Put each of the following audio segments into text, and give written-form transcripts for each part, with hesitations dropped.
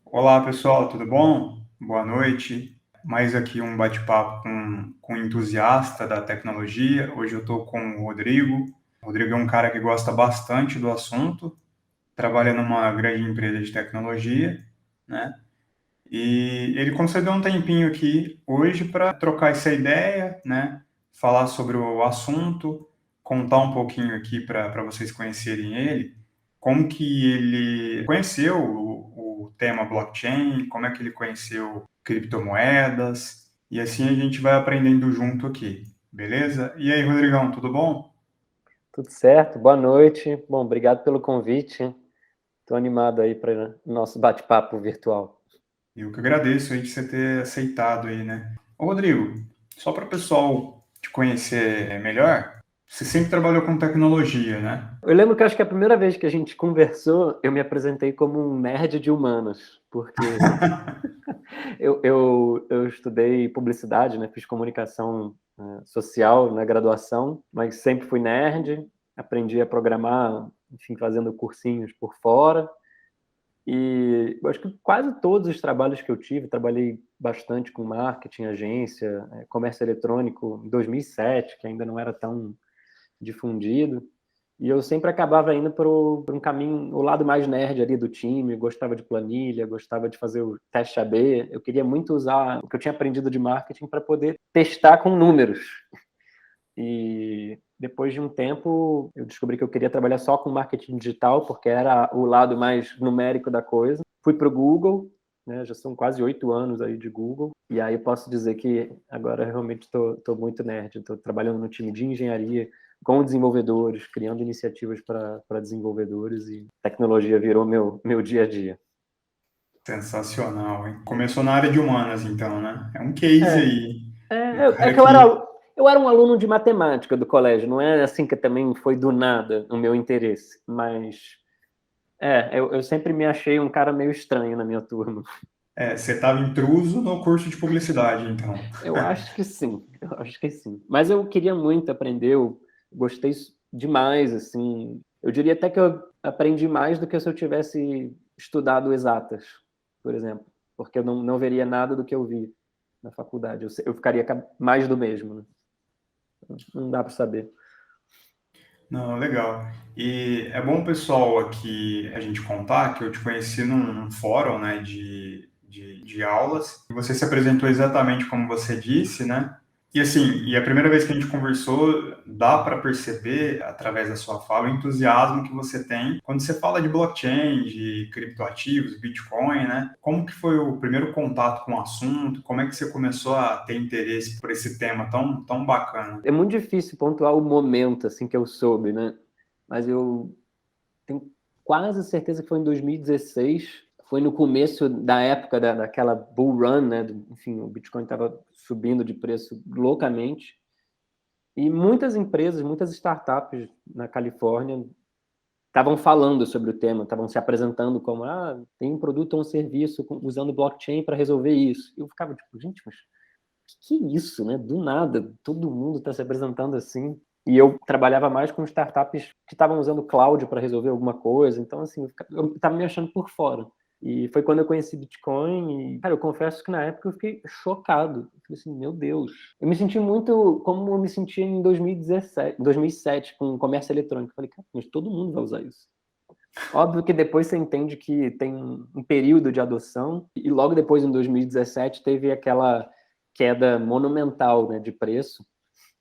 Olá, pessoal, tudo bom? Boa noite. Mais aqui um bate-papo com um entusiasta da tecnologia. Hoje eu estou com o Rodrigo. O Rodrigo é um cara que gosta bastante do assunto, trabalha numa grande empresa de tecnologia, né? E ele concedeu um tempinho aqui hoje para trocar essa ideia, né? Falar sobre o assunto, contar um pouquinho aqui para vocês conhecerem ele, como que ele conheceu o tema blockchain, como é que ele conheceu criptomoedas, e assim a gente vai aprendendo junto aqui, beleza? E aí, Rodrigão, tudo bom? Tudo certo, boa noite. Bom, obrigado pelo convite. Estou animado aí para o nosso bate-papo virtual. Eu que agradeço aí de você ter aceitado aí, né? Ô, Rodrigo, só para o pessoal te conhecer melhor, você sempre trabalhou com tecnologia, né? Eu lembro que acho que a primeira vez que a gente conversou, eu me apresentei como um nerd de humanas, porque eu estudei publicidade, né? Fiz comunicação social na graduação, mas sempre fui nerd, aprendi a programar, enfim, fazendo cursinhos por fora. E eu acho que quase todos os trabalhos que eu tive, trabalhei bastante com marketing, agência, comércio eletrônico em 2007, que ainda não era tão difundido. E eu sempre acabava indo para um caminho, o lado mais nerd ali do time, gostava de planilha, gostava de fazer o teste AB. Eu queria muito usar o que eu tinha aprendido de marketing para poder testar com números. E depois de um tempo, eu descobri que eu queria trabalhar só com marketing digital, porque era o lado mais numérico da coisa. Fui para o Google, né, já são quase 8 anos aí de Google, e aí eu posso dizer que agora realmente estou muito nerd. Estou trabalhando no time de engenharia, com desenvolvedores, criando iniciativas para desenvolvedores, e tecnologia virou meu dia a dia. Sensacional, hein? Começou na área de humanas, então, né? É um case É, aí. E o é cara que eu era um aluno de matemática do colégio, não é assim que também foi do nada o meu interesse, mas eu sempre me achei um cara meio estranho na minha turma. você estava intruso no curso de publicidade, então. Eu acho que sim, eu acho que sim. Mas eu queria muito aprender, eu gostei demais, assim. Eu diria até que eu aprendi mais do que se eu tivesse estudado exatas, por exemplo, porque eu não veria nada do que eu vi na faculdade. Eu ficaria mais do mesmo, né? Não dá para saber. Não, legal. E é bom, pessoal, aqui a gente contar que eu te conheci num fórum, né, de aulas, e você se apresentou exatamente como você disse, né? E assim, e a primeira vez que a gente conversou, dá para perceber, através da sua fala, o entusiasmo que você tem quando você fala de blockchain, de criptoativos, Bitcoin, né? Como que foi o primeiro contato com o assunto? Como é que você começou a ter interesse por esse tema tão bacana? É muito difícil pontuar o momento assim que eu soube, né? Mas eu tenho quase certeza que foi em 2016. Foi no começo da época daquela bull run, né? Enfim, o Bitcoin estava subindo de preço loucamente. E muitas empresas, muitas startups na Califórnia estavam falando sobre o tema, estavam se apresentando como, tem um produto ou um serviço usando blockchain para resolver isso. Eu ficava tipo, gente, mas que é isso, né? Do nada, todo mundo está se apresentando assim. E eu trabalhava mais com startups que estavam usando cloud para resolver alguma coisa. Então, assim, eu estava me achando por fora. E foi quando eu conheci Bitcoin. E, cara, eu confesso que na época eu fiquei chocado. Eu falei assim, meu Deus. Eu me senti muito como eu me sentia em 2017, 2007, com comércio eletrônico. Eu falei, cara, mas todo mundo vai usar isso. Óbvio que depois você entende que tem um período de adoção. E logo depois, em 2017, teve aquela queda monumental, né, de preço,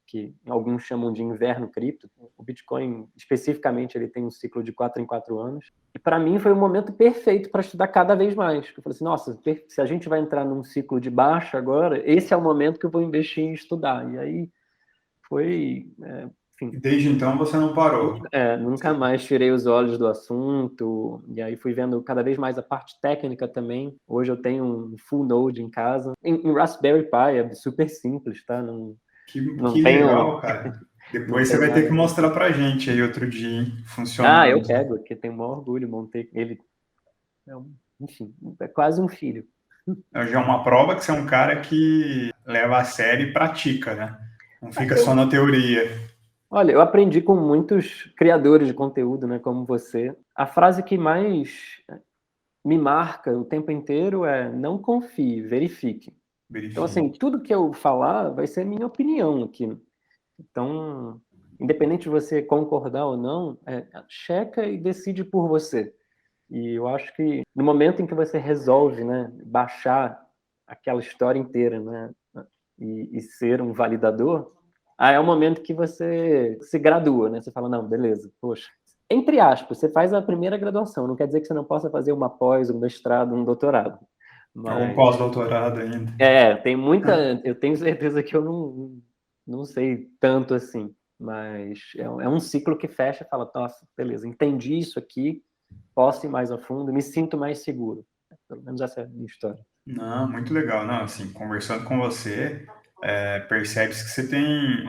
que alguns chamam de inverno cripto. O Bitcoin, especificamente, ele tem um ciclo de 4 em 4 anos. E para mim foi o momento perfeito para estudar cada vez mais. Eu falei assim, nossa, se a gente vai entrar num ciclo de baixa agora, esse é o momento que eu vou investir em estudar. E aí foi, E enfim, desde então você não parou. nunca mais tirei os olhos do assunto, e aí fui vendo cada vez mais a parte técnica também. Hoje eu tenho um full node em casa, em Raspberry Pi, é super simples, tá? Não Que tenho, legal, cara. não Depois você tem vai ter que nada. mostrar pra gente aí outro dia, hein? Eu Funcionando. pego, porque tenho o maior orgulho, montei ele, enfim, é quase um filho. Já é uma prova que você é um cara que leva a sério e pratica, né? Não fica só Eu, na teoria. Olha, eu aprendi com muitos criadores de conteúdo, né, como você. A frase que mais me marca o tempo inteiro é: não confie, verifique. Então, assim, Verifique. tudo que eu falar vai ser minha opinião aqui. Então, independente de você concordar ou não, checa e decide por você. E eu acho que no momento em que você resolve, né, baixar aquela história inteira, né, e ser um validador, aí é o momento que você se gradua, né? Você fala, não, beleza, poxa. Entre aspas, você faz a primeira graduação, não quer dizer que você não possa fazer uma pós, um mestrado, um doutorado. Ou um Mas, pós-doutorado ainda. tem muita... Eu tenho certeza que eu não sei tanto assim, mas é um ciclo que fecha e fala, nossa, beleza, entendi isso aqui, posso ir mais a fundo, me sinto mais seguro. Pelo menos essa é a minha história. Não, muito legal. Não, assim, conversando com você, percebe-se que você tem,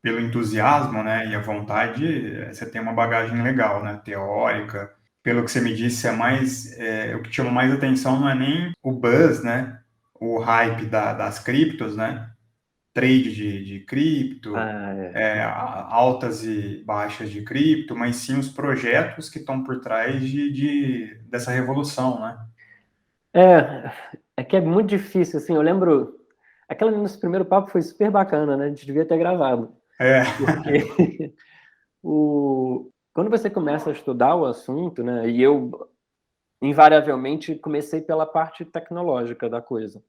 pelo entusiasmo, né, e a vontade, você tem uma bagagem legal, né, teórica. Pelo que você me disse, o que chama mais atenção não é nem o buzz, né, o hype das criptos, né, trade de cripto, Ah, altas e baixas de cripto, mas sim os projetos que estão por trás dessa revolução, né? é que é muito difícil, assim, eu lembro, aquela nosso primeiro papo foi super bacana, né, a gente devia ter gravado, É, porque quando você começa a estudar o assunto, né, e eu invariavelmente comecei pela parte tecnológica da coisa,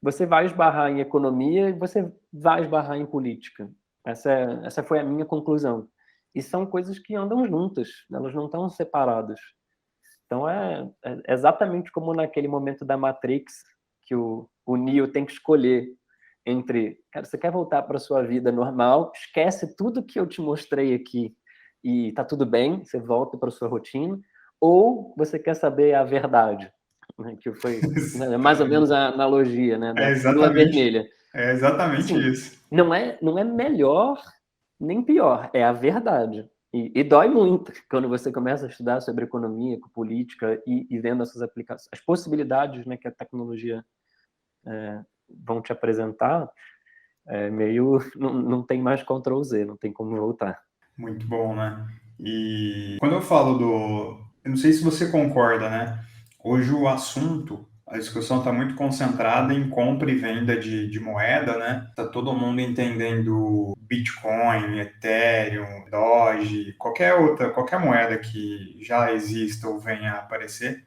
você vai esbarrar em economia e você vai esbarrar em política. Essa foi a minha conclusão. E são coisas que andam juntas, elas não estão separadas. Então é exatamente como naquele momento da Matrix, que o Neo tem que escolher entre, cara, você quer voltar para sua vida normal, esquece tudo que eu te mostrei aqui e tá tudo bem, você volta para sua rotina, ou você quer saber a verdade, né, que foi, né, mais ou menos a analogia, né, é da pílula exatamente, vermelha. é exatamente Assim, isso. não é melhor nem pior, é a verdade. E dói muito quando você começa a estudar sobre economia, política e vendo essas aplicações, as possibilidades, né, que a tecnologia vão te apresentar, meio não tem mais Ctrl Z, não tem como voltar. Muito bom, né? E quando eu falo eu não sei se você concorda, né? Hoje o assunto, a discussão está muito concentrada em compra e venda de moeda, né? Tá todo mundo entendendo Bitcoin, Ethereum, Doge, qualquer moeda que já exista ou venha a aparecer,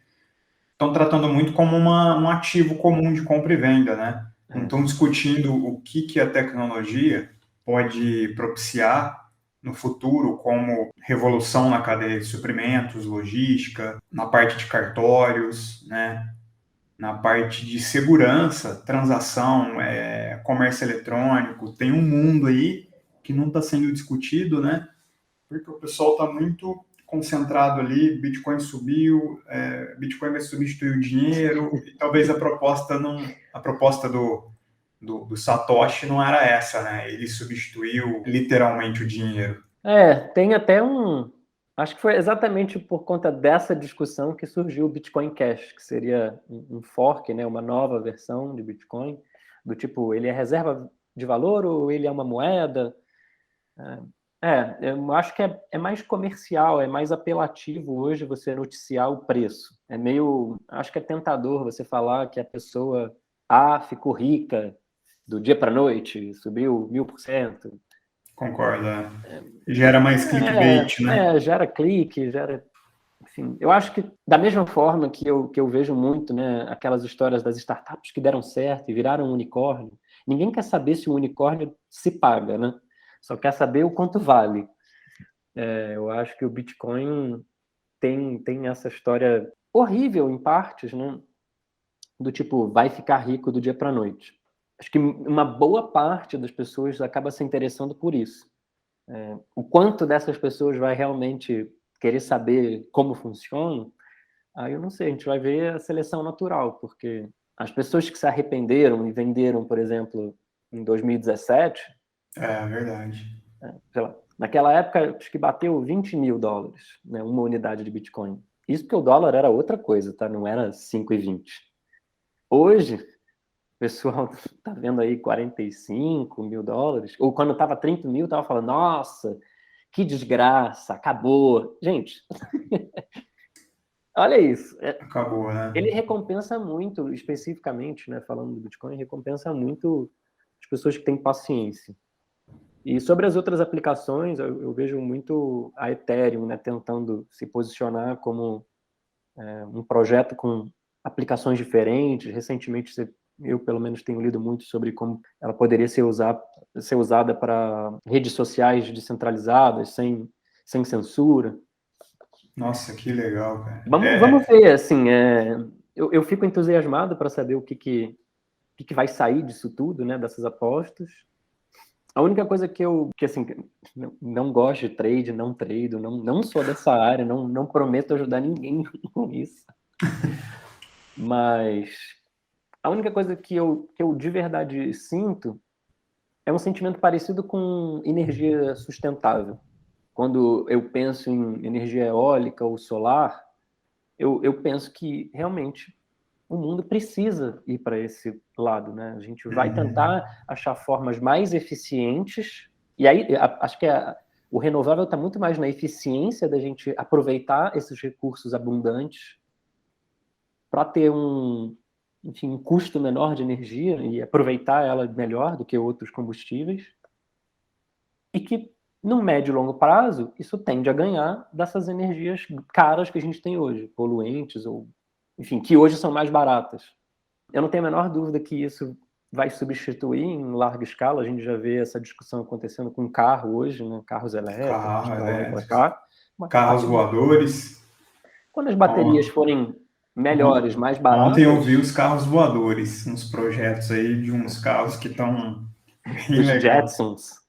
estão tratando muito como um ativo comum de compra e venda, né? Não É, estão discutindo o que a tecnologia pode propiciar no futuro, como revolução na cadeia de suprimentos, logística, na parte de cartórios, né? Na parte de segurança, transação, comércio eletrônico. Tem um mundo aí que não está sendo discutido, né? Porque o pessoal está muito concentrado ali, Bitcoin subiu, Bitcoin vai substituir o dinheiro, e talvez a proposta do Satoshi não era essa, né? Ele substituiu literalmente o dinheiro. tem até acho que foi exatamente por conta dessa discussão que surgiu o Bitcoin Cash, que seria um fork, né, uma nova versão de Bitcoin, do tipo, ele é reserva de valor ou ele é uma moeda? Eu acho que é mais comercial, é mais apelativo hoje você noticiar o preço. É meio, acho que é tentador você falar que a pessoa A ficou rica do dia para a noite, subiu 1000%. Concordo, né? Gera mais clickbait, né? Gera clique, gera... Enfim, eu acho que da mesma forma que eu vejo muito, né, aquelas histórias das startups que deram certo e viraram um unicórnio, ninguém quer saber se o unicórnio se paga, né? Só quer saber o quanto vale. Eu acho que o Bitcoin tem essa história horrível em partes, né? Do tipo, vai ficar rico do dia para a noite. Acho que uma boa parte das pessoas acaba se interessando por isso. O quanto dessas pessoas vai realmente querer saber como funciona, aí eu não sei, a gente vai ver a seleção natural, porque as pessoas que se arrependeram e venderam, por exemplo, em 2017, É verdade. sei lá, naquela época acho que bateu $20.000, né, uma unidade de Bitcoin. Isso porque o dólar era outra coisa, tá? Não era 5,20. Hoje, pessoal tá vendo aí 45 mil dólares, ou quando tava 30 mil, tava falando, nossa, que desgraça, acabou. Gente, olha isso. Acabou, né? Ele recompensa muito, especificamente, né, falando do Bitcoin, recompensa muito as pessoas que têm paciência. E sobre as outras aplicações, eu vejo muito a Ethereum, né, tentando se posicionar como um projeto com aplicações diferentes. Recentemente, eu pelo menos tenho lido muito sobre como ela poderia ser usada para redes sociais descentralizadas, sem censura. Nossa, que legal, cara. Vamos ver, assim, eu fico entusiasmado para saber o que vai sair disso tudo, né, dessas apostas. A única coisa que assim, não gosto de trade, não trado, não sou dessa área, não prometo ajudar ninguém com isso. Mas a única coisa que eu de verdade sinto é um sentimento parecido com energia sustentável. Quando eu penso em energia eólica ou solar, eu penso que realmente o mundo precisa ir para esse lado, né? A gente vai tentar achar formas mais eficientes, e aí acho que o renovável está muito mais na eficiência da gente aproveitar esses recursos abundantes para ter um custo menor de energia e aproveitar ela melhor do que outros combustíveis, e que no médio e longo prazo isso tende a ganhar dessas energias caras que a gente tem hoje, poluentes ou, enfim, que hoje são mais baratas. Eu não tenho a menor dúvida que isso vai substituir em larga escala. A gente já vê essa discussão acontecendo com carro hoje, né? Carros elétricos, Carro para lá e para elétrico, cá. carros voadores. Quando as baterias forem melhores, mais Ontem eu baratas, vi os carros voadores, uns projetos aí de uns carros que estão bem os legal. Jetsons.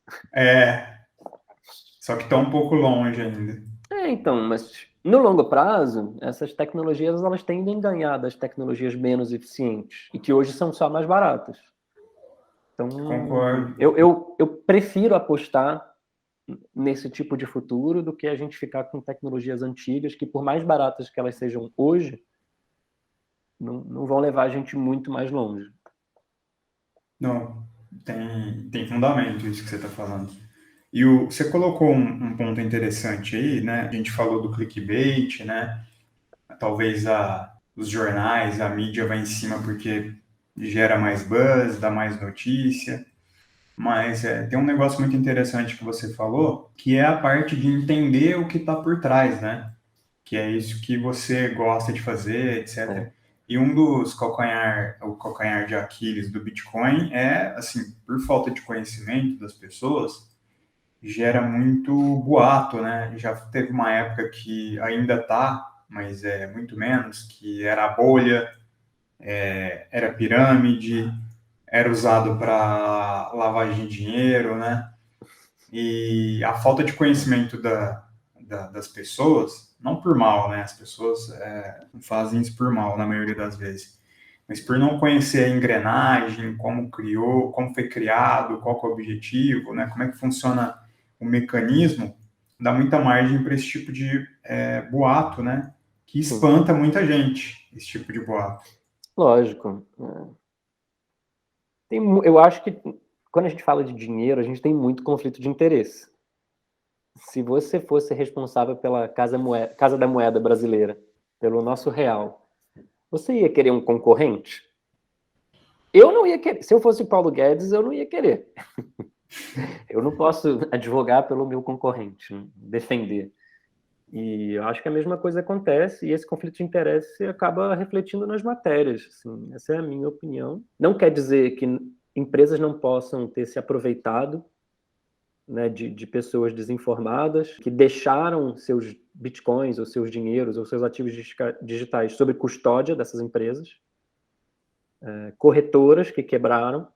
Só que estão um pouco longe ainda. Então, mas no longo prazo, essas tecnologias elas tendem a ganhar das tecnologias menos eficientes e que hoje são só mais baratas. Então, Concordo. eu prefiro apostar nesse tipo de futuro do que a gente ficar com tecnologias antigas que, por mais baratas que elas sejam hoje, não vão levar a gente muito mais longe. Não, tem fundamento isso que você está falando. E você colocou um ponto interessante aí, né? A gente falou do clickbait, né? Talvez os jornais, a mídia vai em cima porque gera mais buzz, dá mais notícia. Mas tem um negócio muito interessante que você falou, que é a parte de entender o que está por trás, né? Que é isso que você gosta de fazer, etc. E um dos o calcanhar de Aquiles do Bitcoin é, assim, por falta de conhecimento das pessoas, gera muito boato, né? Já teve uma época que ainda tá, mas é muito menos, que era a bolha, era pirâmide, era usado para lavagem de dinheiro, né? E a falta de conhecimento das pessoas, não por mal, né? As pessoas não fazem isso por mal, na maioria das vezes. Mas por não conhecer a engrenagem, como criou, como foi criado, qual que é o objetivo, né? Como é que funciona o mecanismo, dá muita margem para esse tipo de boato, né? Que espanta muita gente, esse tipo de boato. Lógico. Eu acho que quando a gente fala de dinheiro, a gente tem muito conflito de interesse. Se você fosse responsável pela Casa da Moeda brasileira, pelo nosso real, você ia querer um concorrente? Eu não ia querer. Se eu fosse o Paulo Guedes, eu não ia querer. Eu não posso advogar pelo meu concorrente, defender. E eu acho que a mesma coisa acontece, e esse conflito de interesse acaba refletindo nas matérias. Assim, essa é a minha opinião. Não quer dizer que empresas não possam ter se aproveitado, né, de pessoas desinformadas que deixaram seus bitcoins, ou seus dinheiros, ou seus ativos digitais sob custódia dessas empresas, corretoras que quebraram.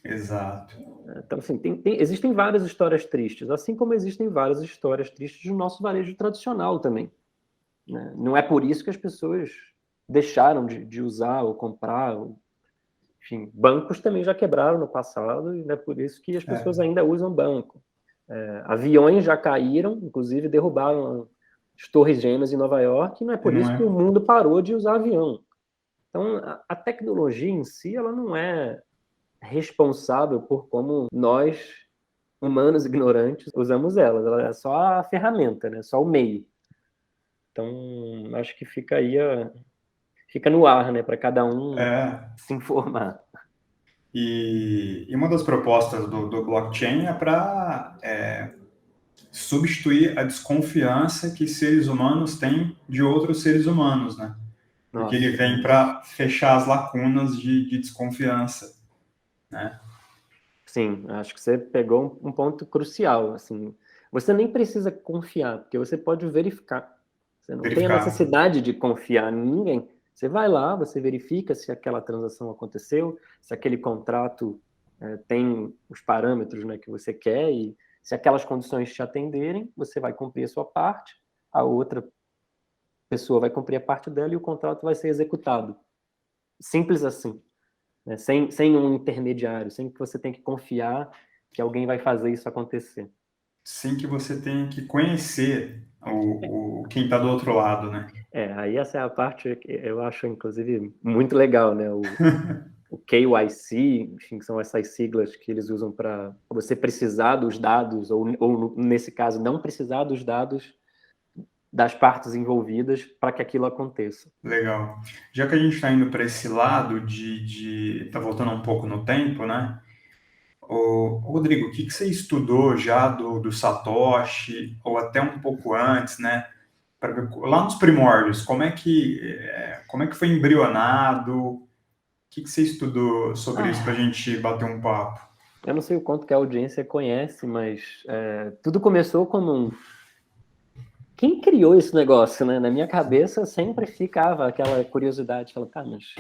Exato. Então, assim, existem várias histórias tristes, assim como existem várias histórias tristes do nosso varejo tradicional também. Né? Não é por isso que as pessoas deixaram de usar ou comprar. Enfim, bancos também já quebraram no passado, e não é por isso que as pessoas ainda usam banco. Aviões já caíram, inclusive derrubaram as Torres Gêmeas em Nova York, e não é por isso que o mundo parou de usar avião. Então, a tecnologia em si, ela não é responsável por como nós, humanos ignorantes, usamos ela. Ela é só a ferramenta, né? Só o meio. Então, acho que fica aí, fica no ar, né? Para cada um se informar. E uma das propostas do blockchain é para substituir a desconfiança que seres humanos têm de outros seres humanos, né? Porque ele vem para fechar as lacunas de desconfiança, né? Sim, acho que você pegou um ponto crucial, assim. Você nem precisa confiar, porque você pode verificar. Você não tem a necessidade de confiar em ninguém. Você vai lá, você verifica se aquela transação aconteceu, se aquele contrato tem os parâmetros, né, que você quer, e se aquelas condições te atenderem, você vai cumprir a sua parte, a outra pessoa vai cumprir a parte dela e o contrato vai ser executado. Simples assim. Né? Sem um intermediário, sem que você tenha que confiar que alguém vai fazer isso acontecer. Sem que você tenha que conhecer quem está do outro lado, né? Aí essa é a parte que eu acho, inclusive, muito legal, né? O KYC, enfim, que são essas siglas que eles usam para você precisar dos dados, ou nesse caso, não precisar dos dados das partes envolvidas para que aquilo aconteça. Legal. Já que a gente está indo para esse lado tá voltando um pouco no tempo, né? Rodrigo, o que você estudou já do Satoshi, ou até um pouco antes, né? Lá nos primórdios, como é que foi embrionado? O que você estudou sobre isso para a gente bater um papo? Eu não sei o quanto que a audiência conhece, mas tudo começou como quem criou esse negócio, né? Na minha cabeça sempre ficava aquela curiosidade, falando, tá, mas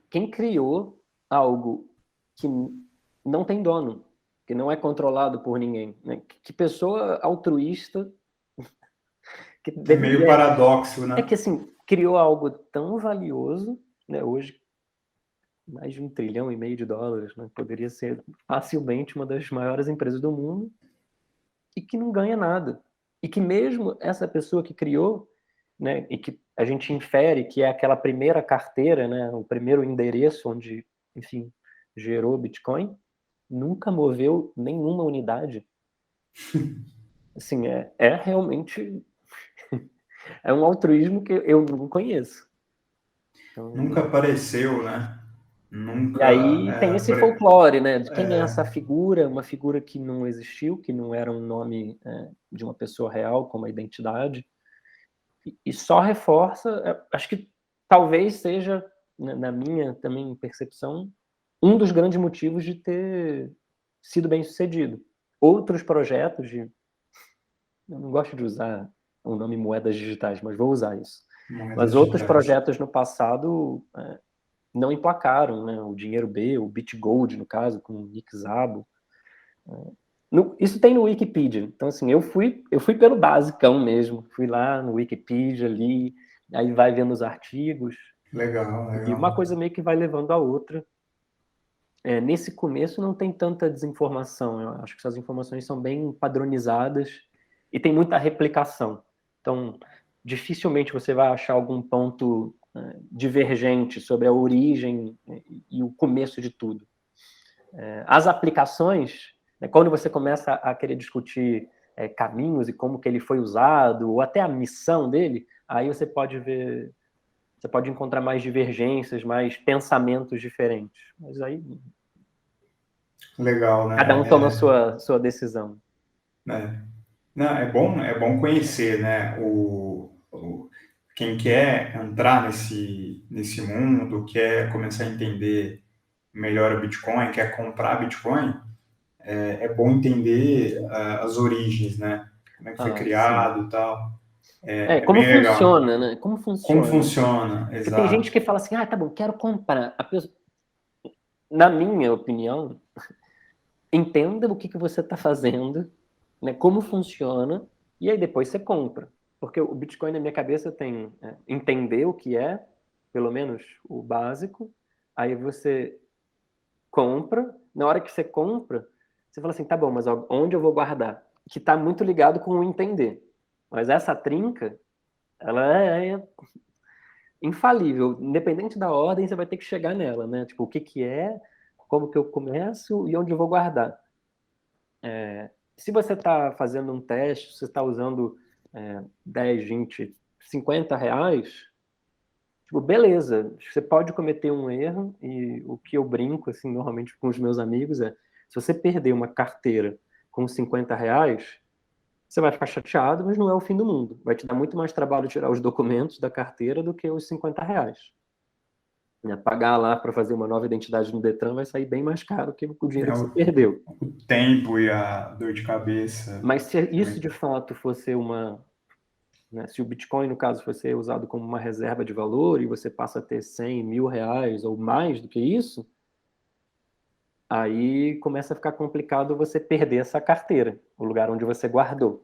quem criou algo que não tem dono, que não é controlado por ninguém, né? Que pessoa altruísta que deveria... meio paradoxo, né? É que assim, criou algo tão valioso, né? Hoje mais de 1,5 trilhão de dólares, né? Poderia ser facilmente uma das maiores empresas do mundo e que não ganha nada. E que mesmo essa pessoa que criou, né, e que a gente infere que é aquela primeira carteira, né, o primeiro endereço onde, enfim, gerou Bitcoin, nunca moveu nenhuma unidade. Assim, é realmente é um altruísmo que eu não conheço. Então, nunca apareceu, né? Nunca. E aí tem esse folclore, né? De quem é essa figura, uma figura que não existiu, que não era um nome de uma pessoa real, como a identidade, e só reforça, acho que talvez seja, na minha também percepção, um dos grandes motivos de ter sido bem sucedido. Outros projetos eu não gosto de usar o nome moedas digitais, mas vou usar isso. Mas outros projetos no passado não emplacaram, né? O Dinheiro B, o BitGold, no caso, com o Nick Szabo. Isso tem no Wikipedia. Então, assim, eu fui pelo basicão mesmo. Fui lá no Wikipedia, ali, aí vai vendo os artigos. Legal. E uma coisa meio que vai levando a outra. Nesse começo não tem tanta desinformação. Eu acho que essas informações são bem padronizadas e tem muita replicação. Então, dificilmente você vai achar algum ponto divergente sobre a origem e o começo de tudo. As aplicações, né, quando você começa a querer discutir caminhos e como que ele foi usado, ou até a missão dele, aí você pode ver, você pode encontrar mais divergências, mais pensamentos diferentes. Mas aí legal, né? Cada um toma a sua decisão. Não, é bom conhecer, né? Quem quer entrar nesse mundo, quer começar a entender melhor o Bitcoin, quer comprar Bitcoin, é bom entender as origens, né? Como é que foi criado e tal. Como bem funciona, legal. né? Como Como funciona. funciona, Porque tem gente exato. que fala assim, tá bom, quero comprar. Na minha opinião, entenda o que você está fazendo, né? Como funciona, e aí depois você compra. Porque o Bitcoin na minha cabeça tem entender o que é, pelo menos o básico, aí você compra, na hora que você compra, você fala assim, tá bom, mas onde eu vou guardar? Que está muito ligado com o entender. Mas essa trinca, ela infalível. Independente da ordem, você vai ter que chegar nela, né? Tipo, o que que é, como que eu começo e onde eu vou guardar. Se você está fazendo um teste, você está usando 10, 20, 50 reais, tipo, beleza, você pode cometer um erro, e o que eu brinco, assim, normalmente com os meus amigos se você perder uma carteira com 50 reais, você vai ficar chateado, mas não é o fim do mundo. Vai te dar muito mais trabalho tirar os documentos da carteira do que os 50 reais. Né? Pagar lá para fazer uma nova identidade no Detran vai sair bem mais caro que o dinheiro É que você perdeu. o tempo e a dor de cabeça. Mas se isso Também. de fato fosse né, se o Bitcoin, no caso, fosse usado como uma reserva de valor e você passa a ter 100 mil reais ou mais do que isso, aí começa a ficar complicado você perder essa carteira, o lugar onde você guardou.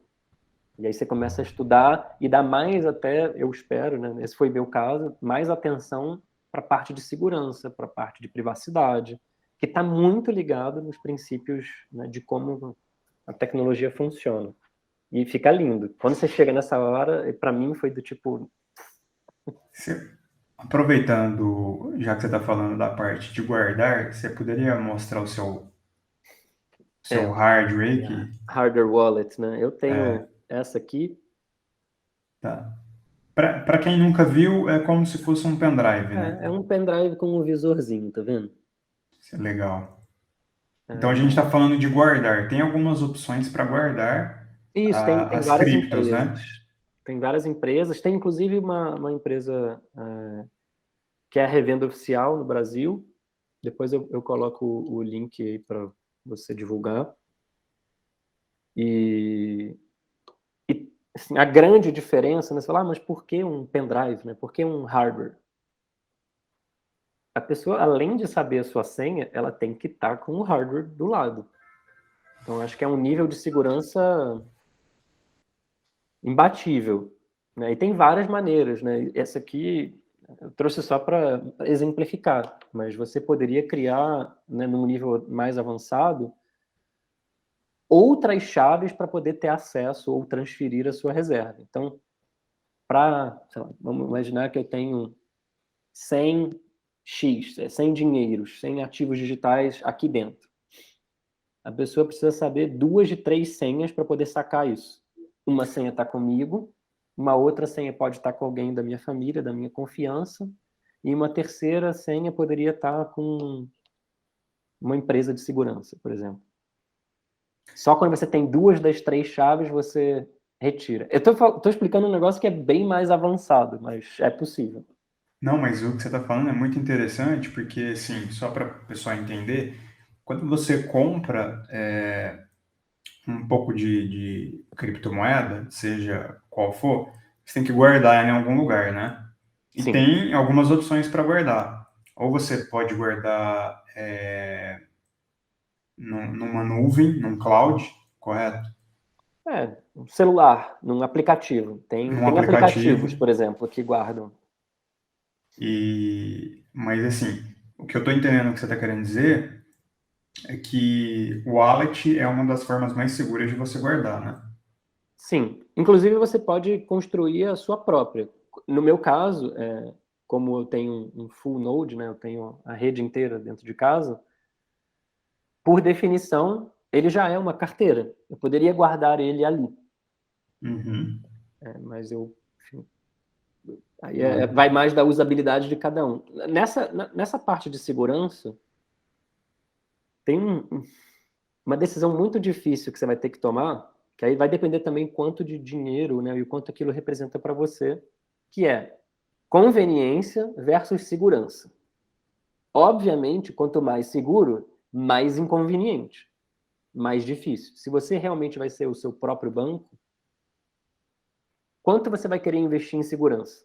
E aí você começa a estudar e dar mais até, eu espero, né, esse foi meu caso, mais atenção para a parte de segurança, para a parte de privacidade, que está muito ligado nos princípios, né, de como a tecnologia funciona. E fica lindo. Quando você chega nessa hora, para mim foi do tipo... Aproveitando, já que você está falando da parte de guardar, você poderia mostrar o seu hardware aí que hardware wallet, né? Eu é, tenho essa aqui. tá. Para quem nunca viu, é como se fosse um pendrive, né? É um pendrive com um visorzinho, tá vendo? Isso é legal. Então a gente É, está falando de guardar. Tem algumas opções para guardar isso, tem as várias criptos, empresas. né? Tem várias empresas. Tem inclusive uma empresa que é a revenda oficial no Brasil. Depois eu coloco o link aí para você divulgar. E assim, a grande diferença, né? Você fala, mas por que um pendrive, né? Por que um hardware? A pessoa, além de saber a sua senha, ela tem que estar com o hardware do lado. Então, acho que é um nível de segurança imbatível. Né? E tem várias maneiras. Né? Essa aqui eu trouxe só para exemplificar, mas você poderia criar, né, num nível mais avançado, outras chaves para poder ter acesso ou transferir a sua reserva. Então, vamos imaginar que eu tenho 100 X, 100 dinheiros, 100 ativos digitais aqui dentro. A pessoa precisa saber 2 de 3 senhas para poder sacar isso. Uma senha está comigo, uma outra senha pode estar com alguém da minha família, da minha confiança, e uma terceira senha poderia estar com uma empresa de segurança, por exemplo. Só quando você tem 2 das 3 chaves, você retira. Eu estou explicando um negócio que é bem mais avançado, mas é possível. Não, mas o que você está falando é muito interessante, porque, assim, só para o pessoal entender, quando você compra um pouco de criptomoeda, seja qual for, você tem que guardar em algum lugar, né? E Sim. tem algumas opções para guardar. Ou você pode guardar numa nuvem, num cloud, correto? Um celular, num aplicativo. Num Tem aplicativo. aplicativos, por exemplo, que guardam. Mas assim, o que eu estou entendendo que você está querendo dizer é que o wallet é uma das formas mais seguras de você guardar, né? Sim. Inclusive, você pode construir a sua própria. No meu caso, como eu tenho um full node, né, eu tenho a rede inteira dentro de casa, por definição, ele já é uma carteira. Eu poderia guardar ele ali. Uhum. Mas enfim, aí Não. vai mais da usabilidade de cada um. Nessa parte de segurança, tem uma decisão muito difícil que você vai ter que tomar, que aí vai depender também quanto de dinheiro, né, e o quanto aquilo representa para você, que é conveniência versus segurança. Obviamente, quanto mais seguro, mais inconveniente, mais difícil. Se você realmente vai ser o seu próprio banco, quanto você vai querer investir em segurança?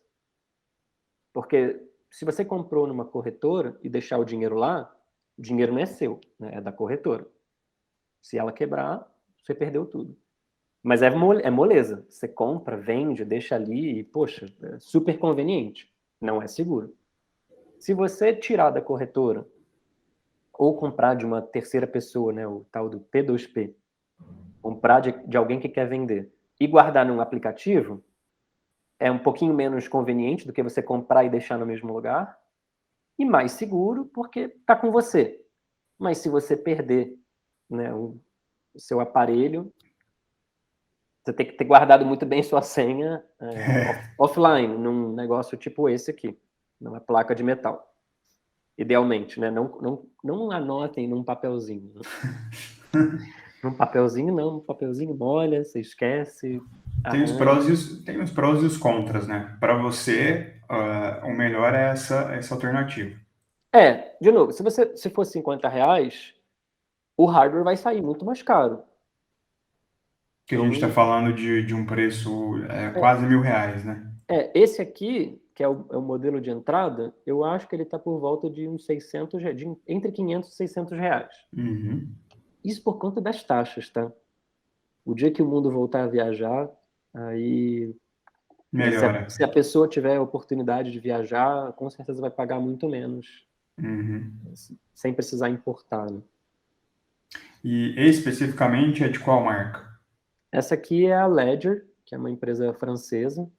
Porque se você comprou numa corretora e deixar o dinheiro lá, o dinheiro não é seu, né? É da corretora. Se ela quebrar, você perdeu tudo. Mas é moleza. Você compra, vende, deixa ali e, poxa, é super conveniente. Não é seguro. Se você tirar da corretora ou comprar de uma terceira pessoa, né, o tal do P2P, comprar de alguém que quer vender e guardar num aplicativo, é um pouquinho menos conveniente do que você comprar e deixar no mesmo lugar, e mais seguro porque está com você. Mas se você perder, né, o seu aparelho, você tem que ter guardado muito bem sua senha offline, num negócio tipo esse aqui, numa placa de metal. Idealmente, né? Não anotem num papelzinho. Num papelzinho, não. Num papelzinho molha, você esquece, arranha. Tem os prós e os contras, né? Para você, o melhor é essa alternativa. De novo, se for R$ 50, o hardware vai sair muito mais caro. Que a gente está Então, falando de um preço quase R$ 1.000, né? esse aqui, que é o modelo de entrada, eu acho que ele está por volta de uns 600, entre 500 e R$ 600. Uhum. Isso por conta das taxas, tá? O dia que o mundo voltar a viajar, aí, né, Melhora. se a pessoa tiver a oportunidade de viajar, com certeza vai pagar muito menos, Uhum. sem precisar importar, né? E especificamente é de qual marca? Essa aqui é a Ledger, que é uma empresa francesa.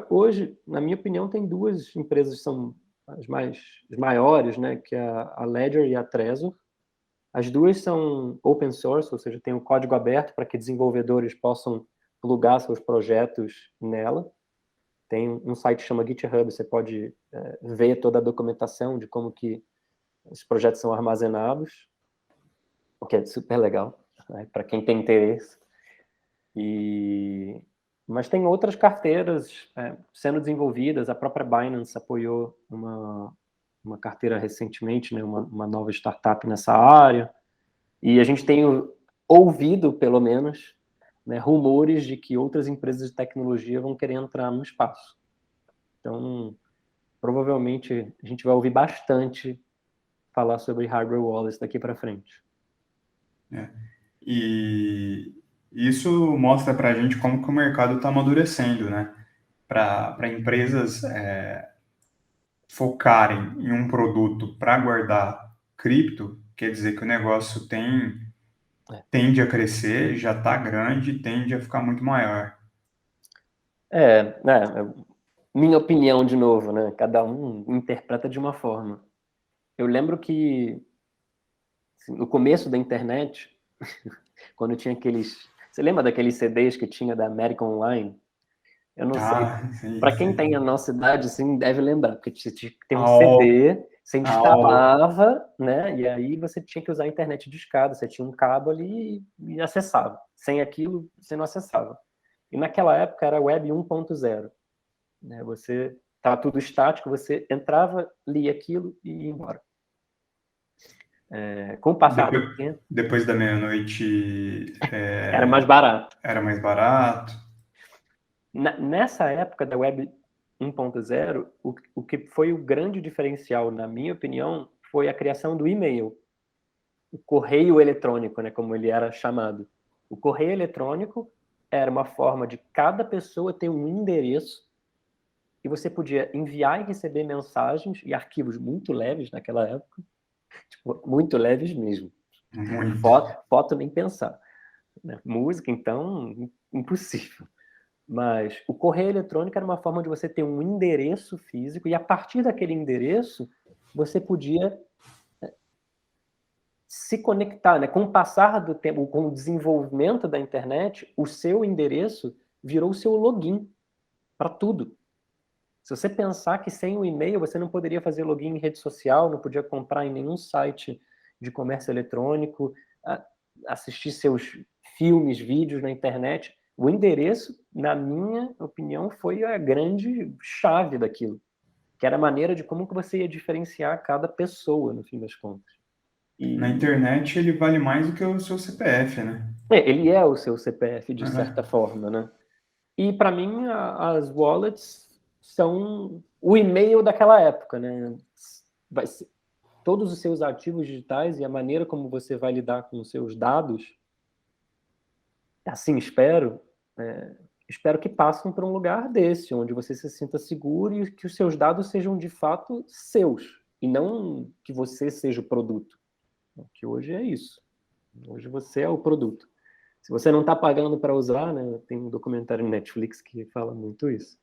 Hoje, na minha opinião, tem duas empresas que são as maiores, né, que é a Ledger e a Trezor. As duas são open source, ou seja, tem o código aberto para que desenvolvedores possam plugar seus projetos nela. Tem um site que chama GitHub, você pode ver toda a documentação de como que os projetos são armazenados, o que é super legal, né, para quem tem interesse. Mas tem outras carteiras sendo desenvolvidas. A própria Binance apoiou uma carteira recentemente, né, uma nova startup nessa área. E a gente tem ouvido, pelo menos, né, rumores de que outras empresas de tecnologia vão querer entrar no espaço. Então, provavelmente, a gente vai ouvir bastante falar sobre hardware wallets daqui para frente. E isso mostra para a gente como que o mercado está amadurecendo, né? Para empresas focarem em um produto para guardar cripto, quer dizer que o negócio tende a crescer, já está grande, tende a ficar muito maior. Minha opinião de novo, né? Cada um interpreta de uma forma. Eu lembro que assim, no começo da internet, quando tinha aqueles... Você lembra daqueles CDs que tinha da American Online? Eu não sei. Ah, sim, Para quem tem a sim. nossa idade, assim, deve lembrar, porque tinha que ter um Ao, CD, você ao, instalava, né? E aí você tinha que usar a internet de escada, você tinha um cabo ali e acessava. Sem aquilo, você não acessava. E naquela época era Web 1.0, né? Você estava tudo estático, você entrava, lia aquilo e ia embora. Com o passar do depois, tempo, depois da meia-noite era mais barato. era mais barato. Nessa época da Web 1.0, o que foi o grande diferencial, na minha opinião, foi a criação do e-mail, o correio eletrônico, né, como ele era chamado. O correio eletrônico era uma forma de cada pessoa ter um endereço e você podia enviar e receber mensagens e arquivos muito leves naquela época, tipo, muito leves mesmo. Muito. Foto nem pensar, né? Música, então, impossível. Mas o correio eletrônico era uma forma de você ter um endereço físico e a partir daquele endereço você podia se conectar, né? Com o passar do tempo, com o desenvolvimento da internet, o seu endereço virou o seu login para tudo. Se você pensar que sem o e-mail você não poderia fazer login em rede social, não podia comprar em nenhum site de comércio eletrônico, assistir seus filmes, vídeos na internet, o endereço, na minha opinião, foi a grande chave daquilo, que era a maneira de como que você ia diferenciar cada pessoa, no fim das contas. Na E internet ele vale mais do que o seu CPF, né? ele é o seu CPF, de certa Uhum. forma, né? E para mim, as wallets são o e-mail daquela época, né? Todos os seus ativos digitais e a maneira como você vai lidar com os seus dados, assim espero que passem para um lugar desse, onde você se sinta seguro e que os seus dados sejam de fato seus, e não que você seja o produto. Que hoje é isso. Hoje você é o produto. Se você não está pagando para usar, né, tem um documentário no Netflix que fala muito isso.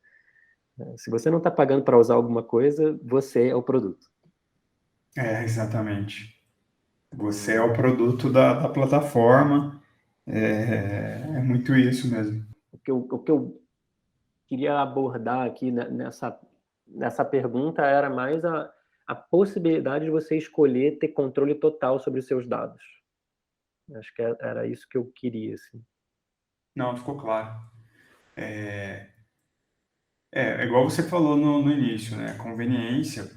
Se você não está pagando para usar alguma coisa, você é o produto. Exatamente. Você é o produto da plataforma. É muito isso mesmo. O que eu queria abordar aqui nessa pergunta era mais a possibilidade de você escolher ter controle total sobre os seus dados. Acho que era isso que eu queria, assim. Não, ficou claro. É igual você falou no início, né? Conveniência.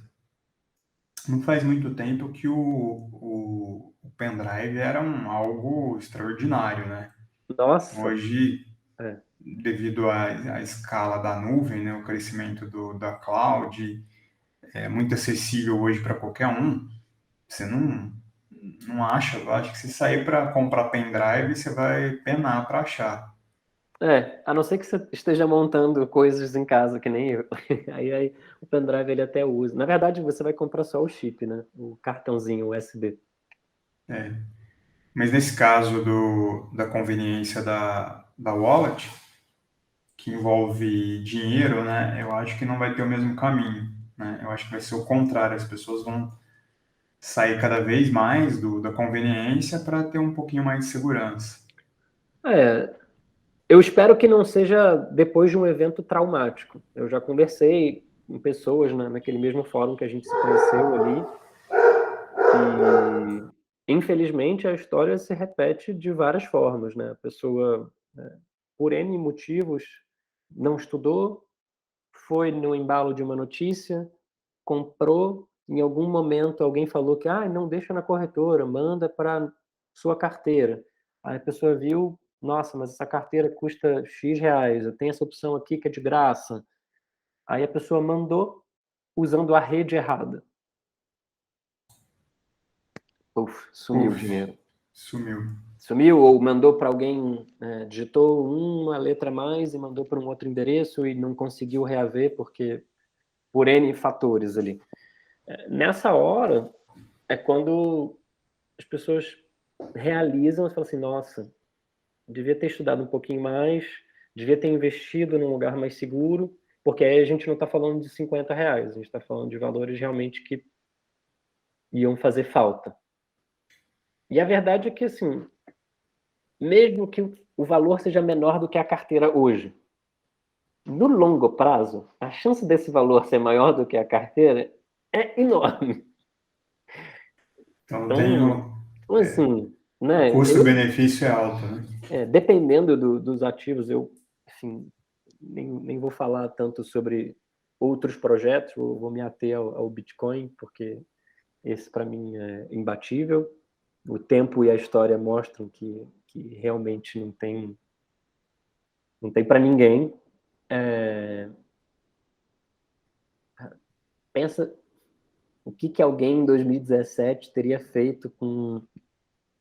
Não faz muito tempo que o pendrive era algo extraordinário, né? Nossa! Hoje, É. devido à escala da nuvem, né? O crescimento da cloud, é muito acessível hoje para qualquer um. Você não acha, eu acho que se sair para comprar pendrive, você vai penar para achar. A não ser que você esteja montando coisas em casa, que nem eu. Aí o pendrive ele até usa. Na verdade, você vai comprar só o chip, né? O cartãozinho USB. É. Mas nesse caso da conveniência da wallet, que envolve dinheiro, né, eu acho que não vai ter o mesmo caminho, né? Eu acho que vai ser o contrário, as pessoas vão sair cada vez mais da conveniência para ter um pouquinho mais de segurança. É, eu espero que não seja depois de um evento traumático. Eu já conversei com pessoas naquele mesmo fórum que a gente se conheceu ali, e infelizmente a história se repete de várias formas, né? A pessoa, por N motivos, não estudou, foi no embalo de uma notícia, comprou, em algum momento alguém falou que não deixa na corretora, manda para sua carteira. Aí a pessoa viu, nossa, mas essa carteira custa X reais, eu tenho essa opção aqui que é de graça. Aí a pessoa mandou usando a rede errada. Uf, sumiu o Uf, dinheiro. sumiu. Sumiu ou mandou para alguém, digitou uma letra a mais e mandou para um outro endereço e não conseguiu reaver porque por N fatores ali. Nessa hora é quando as pessoas realizam e falam assim, nossa, devia ter estudado um pouquinho mais, devia ter investido num lugar mais seguro, porque aí a gente não está falando de 50 reais, a gente está falando de valores realmente que iam fazer falta. E a verdade é que, assim, mesmo que o valor seja menor do que a carteira hoje, no longo prazo, a chance desse valor ser maior do que a carteira é enorme. Então tem Então, assim, o né, custo-benefício é alto, né? dependendo dos ativos, eu, assim, nem vou falar tanto sobre outros projetos, vou me ater ao Bitcoin, porque esse para mim é imbatível. O tempo e a história mostram que realmente não tem para ninguém. Pensa o que alguém em 2017 teria feito com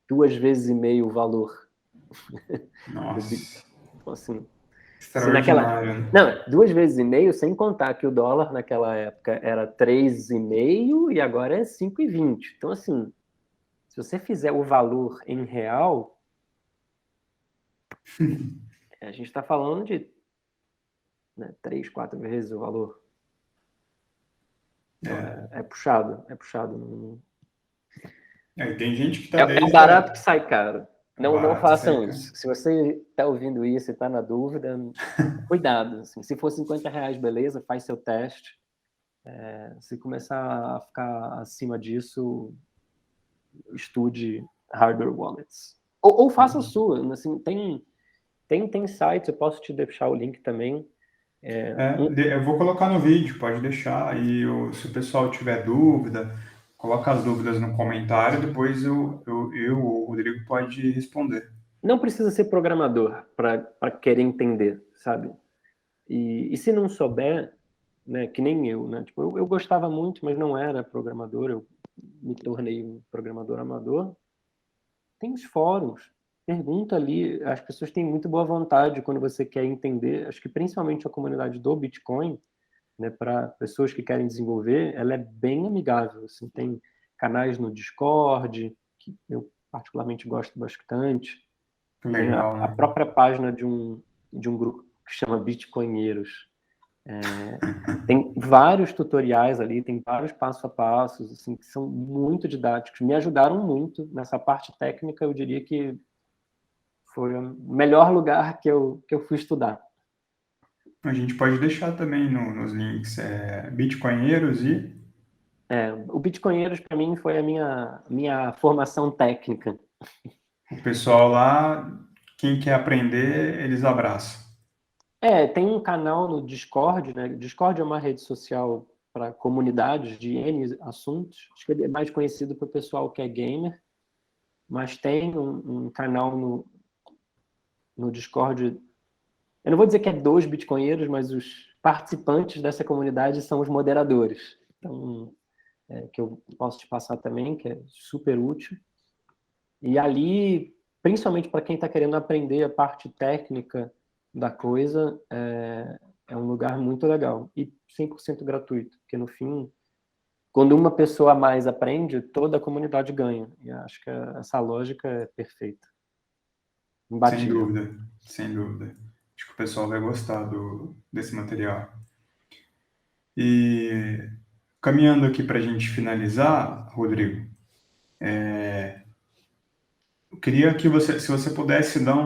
2,5 vezes o valor do Nossa, Bitcoin. Então, assim, se naquela. extraordinário, né? Não, 2,5 vezes, sem contar que o dólar naquela época era 3,5 e agora é 5,20. Então, assim, se você fizer o valor em real, a gente está falando de 3, 4 vezes o valor. Então, é puxado, é puxado. Tem gente que está É desde barato que sai caro. Não barato, façam sai, cara. isso. Se você está ouvindo isso e está na dúvida, cuidado. Assim, se for 50 reais, beleza, faz seu teste. Se começar a ficar acima disso, estude hardware wallets. Ou faça a sua. Assim, tem sites, eu posso te deixar o link também. Eu vou colocar no vídeo, pode deixar. E se o pessoal tiver dúvida, coloca as dúvidas no comentário, depois o Rodrigo pode responder. Não precisa ser programador para querer entender, sabe? E se não souber, né, que nem eu, né? Tipo, eu gostava muito, mas não era programador, eu me tornei um programador amador. Tem os fóruns, pergunta ali, as pessoas têm muito boa vontade quando você quer entender, acho que principalmente a comunidade do Bitcoin, né, para pessoas que querem desenvolver, ela é bem amigável, assim, tem canais no Discord, que eu particularmente gosto bastante, tem Legal, a né? própria página de um grupo que chama Bitcoinheiros, Tem vários tutoriais ali, tem vários passo a passos, assim, que são muito didáticos, me ajudaram muito nessa parte técnica. Eu diria que foi o melhor lugar que eu fui estudar. A gente pode deixar também nos links Bitcoinheiros e... O Bitcoinheiros, para mim, foi a minha formação técnica. O pessoal lá, quem quer aprender, eles abraçam. Tem um canal no Discord, né? Discord é uma rede social para comunidades de N assuntos. Acho que ele é mais conhecido para o pessoal que é gamer, mas tem um canal no Discord. Eu não vou dizer que é dos bitcoinheiros, mas os participantes dessa comunidade são os moderadores. Então, que eu posso te passar também, que é super útil. E ali, principalmente para quem está querendo aprender a parte técnica da coisa, é um lugar muito legal. E 100% gratuito, porque no fim, quando uma pessoa a mais aprende, toda a comunidade ganha. E acho que essa lógica é perfeita. Sem Imbatível. dúvida, sem dúvida. Acho que o pessoal vai gostar desse material. E caminhando aqui para a gente finalizar, Rodrigo, eu queria que você, se você pudesse dar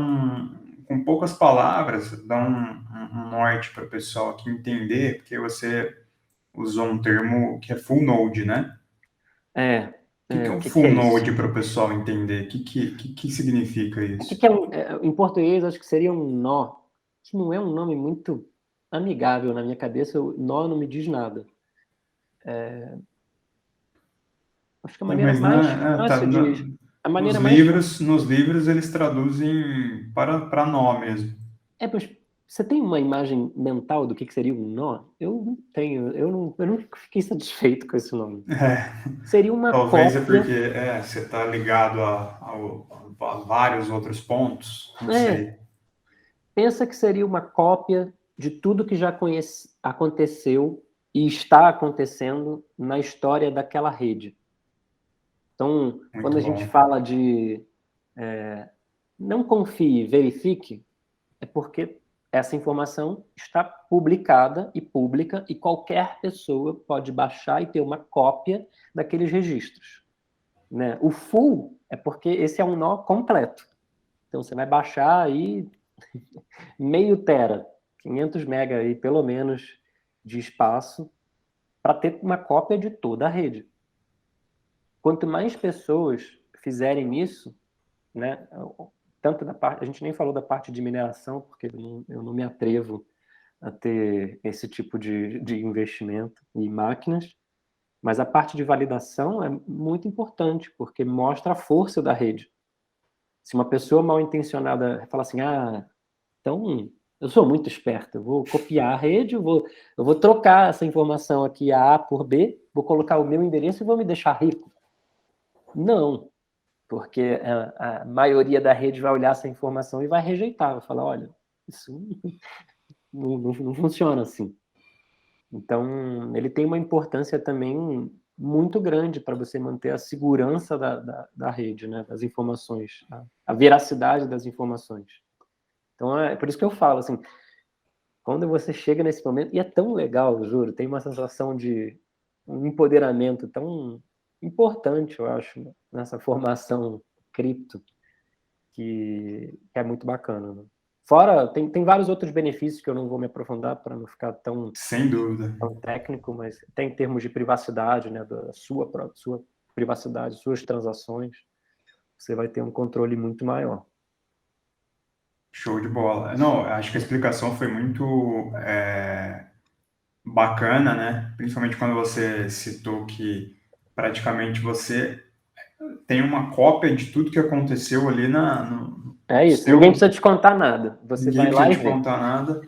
com poucas palavras, dar um norte para o pessoal aqui entender, porque você usou um termo que é full node, né? O que é um O que full é isso? node para o pessoal entender? O que significa O isso? que é em português, acho que seria um nó, que não é um nome muito amigável na minha cabeça. O nó não me diz nada. Acho que a maneira Mas mais fácil de... A maneira mais... nos livros eles traduzem para nó mesmo. Mas você tem uma imagem mental do que seria um nó? Eu não tenho. Eu não fiquei satisfeito com esse nome. Seria uma Talvez é cópia... porque você está ligado a vários outros pontos, não sei. Pensa que seria uma cópia de tudo que já aconteceu e está acontecendo na história daquela rede. Então, quando Muito a gente bom. fala de não confie, verifique, é porque essa informação está publicada e pública e qualquer pessoa pode baixar e ter uma cópia daqueles registros. Né? O full é porque esse é um nó completo. Então, você vai baixar aí meio tera, 500 mega aí, pelo menos, de espaço, para ter uma cópia de toda a rede. Quanto mais pessoas fizerem isso, né, tanto da parte, a gente nem falou da parte de mineração, porque eu não me atrevo a ter esse tipo de investimento em máquinas, mas a parte de validação é muito importante, porque mostra a força da rede. Se uma pessoa mal intencionada fala assim, então eu sou muito esperto, eu vou copiar a rede, eu vou trocar essa informação aqui A por B, vou colocar o meu endereço e vou me deixar rico. Não, porque a maioria da rede vai olhar essa informação e vai rejeitar, vai falar, olha, isso não funciona assim. Então, ele tem uma importância também muito grande para você manter a segurança da rede, né, das informações, a veracidade das informações. Então, é por isso que eu falo, assim, quando você chega nesse momento, e é tão legal, juro, tem uma sensação de um empoderamento tão importante, eu acho, nessa formação cripto, que é muito bacana. Né? Fora, tem vários outros benefícios que eu não vou me aprofundar para não ficar tão Sem dúvida. técnico, mas tem em termos de privacidade, né, da sua privacidade, suas transações, você vai ter um controle muito maior. Show de bola. Não, acho que a explicação foi muito bacana, né? Principalmente quando você citou que praticamente você tem uma cópia de tudo que aconteceu ali no É isso, seu... ninguém precisa te contar nada, você Ninguém vai lá precisa e te vê. contar nada.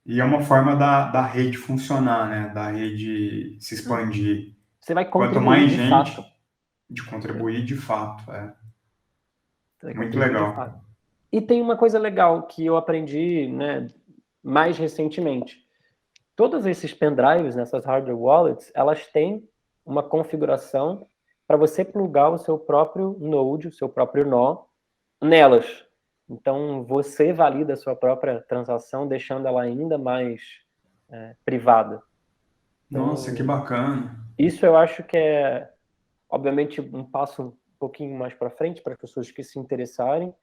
E é uma forma da rede funcionar, né? Da rede se expandir. Você vai Quanto contribuir mais de fato. gente, de contribuir de fato. Você vai Muito contribuir de legal. fato. E tem uma coisa legal que eu aprendi, né, mais recentemente. Todos esses pendrives, nessas hardware wallets, elas têm uma configuração para você plugar o seu próprio node, o seu próprio nó, nelas. Então, você valida a sua própria transação, deixando ela ainda mais privada. Então, Nossa, que bacana. isso eu acho que é, obviamente, um passo um pouquinho mais para frente para as pessoas que se interessarem,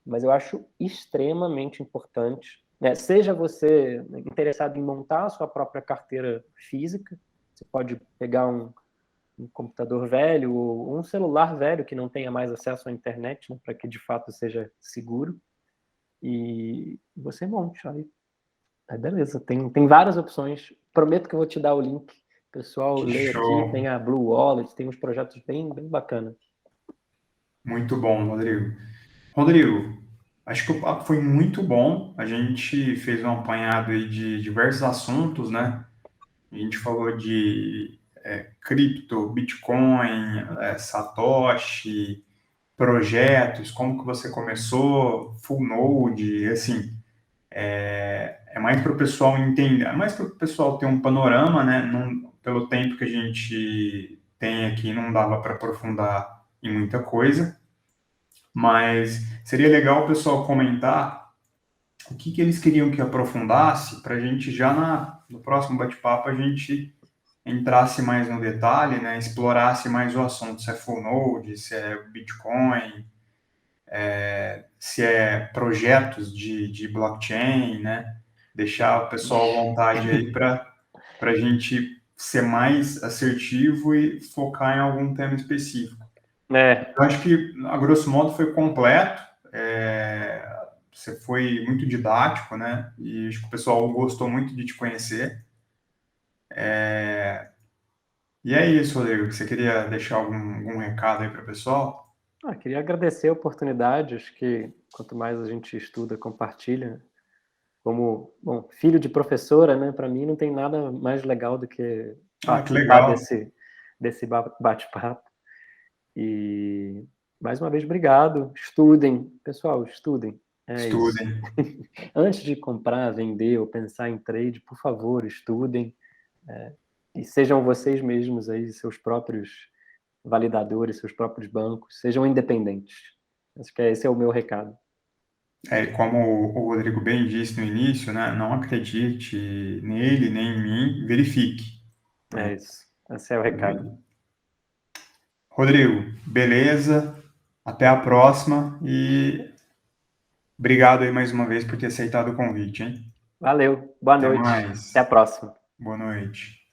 mas eu acho extremamente importante, né? Seja você interessado em montar a sua própria carteira física, você pode pegar um computador velho ou um celular velho que não tenha mais acesso à internet, né, para que de fato seja seguro, e você monte aí. Aí beleza, tem várias opções. Prometo que eu vou te dar o link. Pessoal, Que leia aqui, show. tem a Blue Wallet, tem uns projetos bem bacanas. Muito bom, Rodrigo. Rodrigo, acho que o papo foi muito bom. A gente fez um apanhado aí de diversos assuntos, né? A gente falou de cripto, Bitcoin, Satoshi, projetos, como que você começou, full node, assim, é mais para o pessoal entender, é mais para o pessoal ter um panorama, né? Não, pelo tempo que a gente tem aqui, não dava para aprofundar em muita coisa, mas seria legal o pessoal comentar o que eles queriam que aprofundasse para a gente já no próximo bate-papo a gente entrasse mais no detalhe, né? Explorasse mais o assunto, se é full node, se é Bitcoin, se é projetos de blockchain, né? Deixar o pessoal à vontade aí para a gente ser mais assertivo e focar em algum tema específico. É, Eu acho que, a grosso modo, foi completo. Você foi muito didático, né? E acho que o pessoal gostou muito de te conhecer. E é isso, Rodrigo. Você queria deixar algum recado aí para o pessoal? queria agradecer a oportunidade. Acho que quanto mais a gente estuda, compartilha. Como, bom, filho de professora, né? Para mim não tem nada mais legal do que Ah, que participar legal. desse bate-papo. E mais uma vez, obrigado. Estudem, pessoal, estudem. É isso. Estudem. Antes de comprar, vender ou pensar em trade, por favor, estudem. E sejam vocês mesmos aí, seus próprios validadores, seus próprios bancos, sejam independentes. Acho que esse é o meu recado. Como o Rodrigo bem disse no início, né? Não acredite nele nem em mim, verifique. É Né? isso. Esse é o recado. Rodrigo, beleza? Até a próxima e obrigado aí mais uma vez por ter aceitado o convite, hein? Valeu. Boa Até noite. Até a mais. próxima. Boa noite.